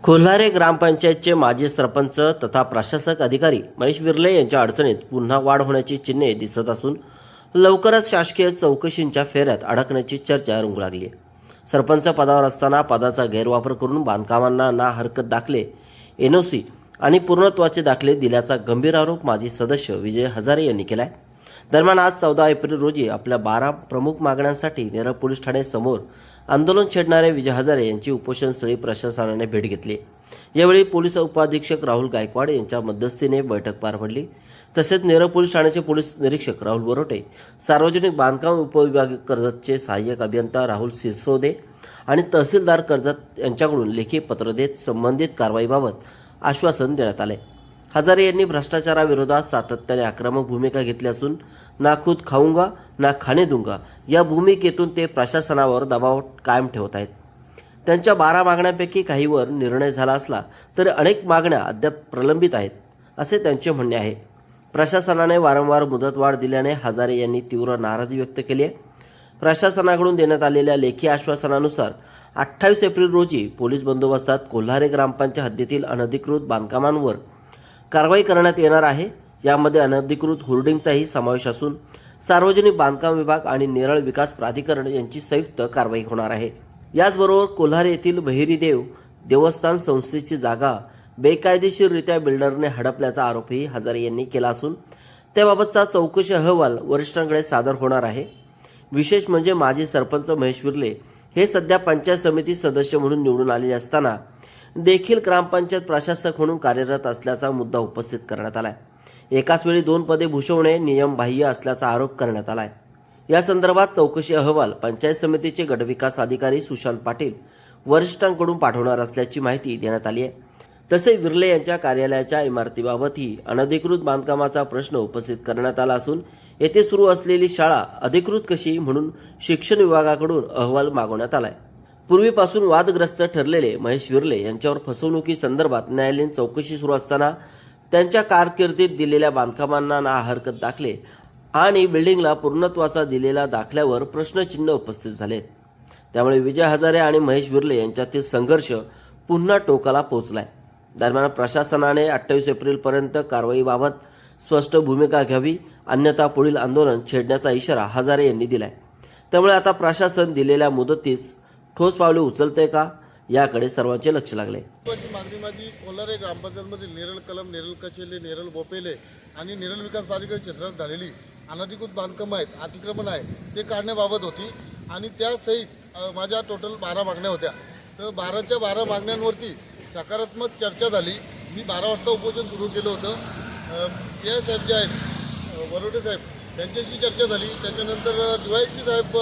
कोल्हारे ग्रामपंचायतचे माजी सरपंच तथा प्रशासक अधिकारी महेश विर्ले यांच्या अडचणीत पुन्हा वाढ होण्याची चिन्हे दिसत असून लवकरच शासकीय चौकशींच्या फेऱ्यात अडकण्याची चर्चा रंगू लागली आहे। सरपंच पदावर असताना पदाचा गैरवापर करून बांधकामांना ना हरकत दाखले, एनओसी आणि पूर्णत्वाचे दाखले दिल्याचा गंभीर आरोप माजी सदस्य विजय हजारे यांनी केला आहे। दरम्यान आज 14 एप्रिल रोजी आपल्या 12 प्रमुख मागण्यांसाठी नेरळ पोलीस ठाणे समोर आंदोलन छेडणारे विजय हजारे यांची उपोषणस्थळी प्रशासनाने भेट घेतली। यावेळी पोलीस उपाधीक्षक राहुल गायकवाड यांच्या मध्यस्थीने बैठक पार पडली। तसेच नेरळ पोलीस ठाण्याचे पोलीस निरीक्षक राहुल बोरोटे, सार्वजनिक बांधकाम उपविभाग कर्जतचे सहाय्यक अभियंता राहुल सिसोदे आणि तहसीलदार कर्जत यांच्याकडून लेखी पत्र देत संबंधित कारवाईबाबत आश्वासन देण्यात आले। हजारे यांनी भ्रष्टाचाराविरोधात सातत्याने आक्रमक भूमिका घेतली असून ना खुद खाऊंगा ना खाणे दूंगा या भूमिकेतून ते प्रशासनावर दबाव कायम ठेवत आहेत। त्यांच्या 12 मागण्यांपैकी काहीवर निर्णय झाला असला तरी अनेक मागण्या अद्याप प्रलंबित आहेत असे त्यांचे म्हणणे आहे। प्रशासनाने वारंवार मुदतवाढ दिल्याने हजारे यांनी तीव्र नाराजी व्यक्त केली आहे। प्रशासनाकडून देण्यात आलेल्या लेखी आश्वासनानुसार 28 एप्रिल रोजी पोलीस बंदोबस्तात कोल्हारे ग्रामपंचायत हद्दीतील अनधिकृत बांधकामांवर कारवाई करण्यात येणार आहे। यामध्ये अनधिकृत होर्डिंगचाही समावेश असून सार्वजनिक बांधकाम विभाग आणि नेरळ विकास प्राधिकरण यांची संयुक्त कारवाई होणार आहे। याचबरोबर कोल्हारे येथील बहिरीदेव देवस्थान संस्थेची जागा बेकायदेशीररित्या बिल्डरने हडपल्याचा आरोपही हजारे यांनी केला असून त्याबाबतचा चौकशी अहवाल वरिष्ठांकडे सादर होणार आहे। विशेष म्हणजे माजी सरपंच महेश विर्ले हे सध्या पंचायत समिती सदस्य म्हणून निवडून आलेले असताना देखील ग्रामपंचायत प्रशासक म्हणून कार्यरत असल्याचा मुद्दा उपस्थित करण्यात आलाय। एकाच वेळी 2 पदे भूषवणे नियमबाह्य असल्याचा आरोप करण्यात आलाय। या संदर्भात चौकशी अहवाल पंचायत समितीचे गटविकास अधिकारी सुशांत पाटील वरिष्ठांकडून पाठवणार असल्याची माहिती देण्यात आली आहे। तसेच विर्ले यांच्या कार्यालयाच्या इमारतीबाबतही अनधिकृत बांधकामाचा प्रश्न उपस्थित करण्यात आला असून येथे सुरू असलेली शाळा अधिकृत कशी म्हणून शिक्षण विभागाकडून अहवाल मागवण्यात आलाय। पूर्वीपासून वादग्रस्त ठरलेले महेश विर्ले यांच्यावर फसवणुकीसंदर्भात न्यायालयीन चौकशी सुरू असताना त्यांच्या कारकिर्दीत दिलेल्या बांधकामांना ना हरकत दाखले आणि बिल्डिंगला पूर्णत्वाचा दिलेल्या दाखल्यावर प्रश्नचिन्ह उपस्थित झाले। त्यामुळे विजय हजारे आणि महेश विर्ले यांच्यातील संघर्ष पुन्हा टोकाला पोहोचलाय। दरम्यान प्रशासनाने 28 एप्रिलपर्यंत कारवाईबाबत स्पष्ट भूमिका घ्यावी, अन्यथा पुढील आंदोलन छेडण्याचा इशारा हजारे यांनी दिलाय। त्यामुळे आता प्रशासन दिलेल्या मुदतीत ठोस पावले उचलते का याकडे सर्वांचे लक्ष लागले। मागणी माझी कोल्हारे ग्रामपंचायतमधील नेरळ कलम, नेरळ कचेले, नेरळ बोपेले आणि नेरळ विकास प्राधिकरण क्षेत्रात झालेली अनधिकृत बांधकाम आहेत, अतिक्रमण आहे ते काढण्याबाबत होती आणि त्यासहित माझ्या टोटल 12 मागण्या होत्या। तर 12च्या 12 मागण्यांवरती सकारात्मक चर्चा झाली। मी 12 वाजता उपोषण सुरू केलं होतं। के साहेब जे आहेत बरोडे साहेब त्यांच्याशी चर्चा झाली। त्याच्यानंतर DYSP साहेब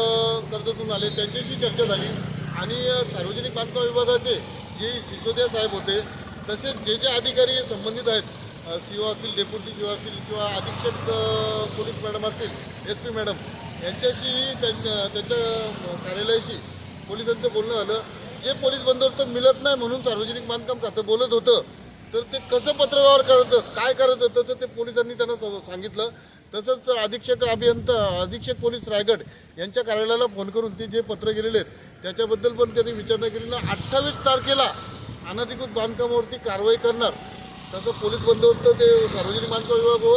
कर्जतून आले त्यांच्याशी चर्चा झाली आणि सार्वजनिक बांधकाम विभागाचे जे सिसोदिया साहेब होते तसेच जे अधिकारी संबंधित आहेत CO असतील, डेप्युटी CO असतील किंवा अधीक्षक पोलीस मॅडम असतील, SP मॅडम यांच्याशी त्यांच्या कार्यालयाशी पोलिसांचं बोलणं झालं। जे पोलीस बंदोबस्त मिळत नाही म्हणून सार्वजनिक बांधकाम खातं बोलत होतं तर ते कसं पत्रव्यवहार करायचं, काय करायचं तसं ते पोलिसांनी त्यांना सांगितलं। तसंच अधीक्षक पोलीस रायगड यांच्या कार्यालयाला फोन करून ते जे पत्र गेलेले आहेत त्याच्याबद्दल पण त्यांनी विचारणा केली ना 28 तारखेला अनधिकृत बांधकामावरती कारवाई करणार। तसं पोलीस बंदोबस्त ते सार्वजनिक बांधकाम विभाग व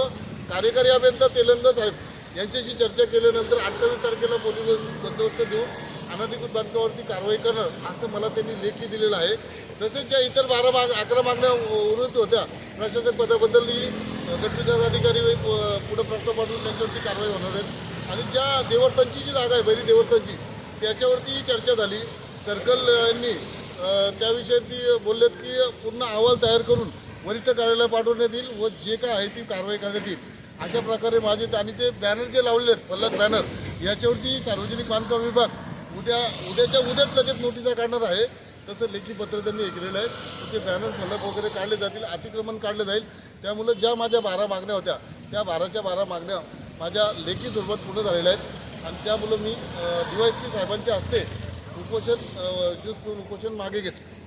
कार्यकारी अभियंता तेलंग साहेब यांच्याशी चर्चा केल्यानंतर 28 तारखेला पोलीस बंदोबस्त देऊन अनधिकृत बांधकामावरती कारवाई करणार असं मला त्यांनी लेखी दिलेलं आहे। तसेच ज्या इतर 11 मागण्या उर्वरित होत्या प्रशासक पदाबद्दलही गटविकास अधिकारी पुढे प्रस्ताव पाठवून त्यांच्यावरती कारवाई होणार आहे आणि ज्या देवस्थानची जी जागा आहे बैरी देवस्थानची त्याच्यावरती चर्चा झाली। सर्कल यांनी त्याविषयी बोललेत की पूर्ण अहवाल तयार करून वरिष्ठ कार्यालयाला पाठवण्यात येईल व जे काय आहे ती कारवाई करण्यात येईल अशा प्रकारे माझे आणि ते बॅनर जे लावलेले आहेत फलक बॅनर याच्यावरती सार्वजनिक बांधकाम विभाग उद्याच लगेच नोटिसा काढणार आहे। तसं लेखी पत्र त्यांनी हे केलेलं आहे। ते बॅनर फलक वगैरे काढले जातील, अतिक्रमण काढले जाईल। त्यामुळे ज्या माझ्या 12 मागण्या होत्या त्या 12च्या 12 मागण्या माझ्या लेखी स्वरूपात पूर्ण झालेल्या आहेत आणि त्यामुळे मी DYSP साहेबांच्या हस्ते उपोषण मागे घेतलं।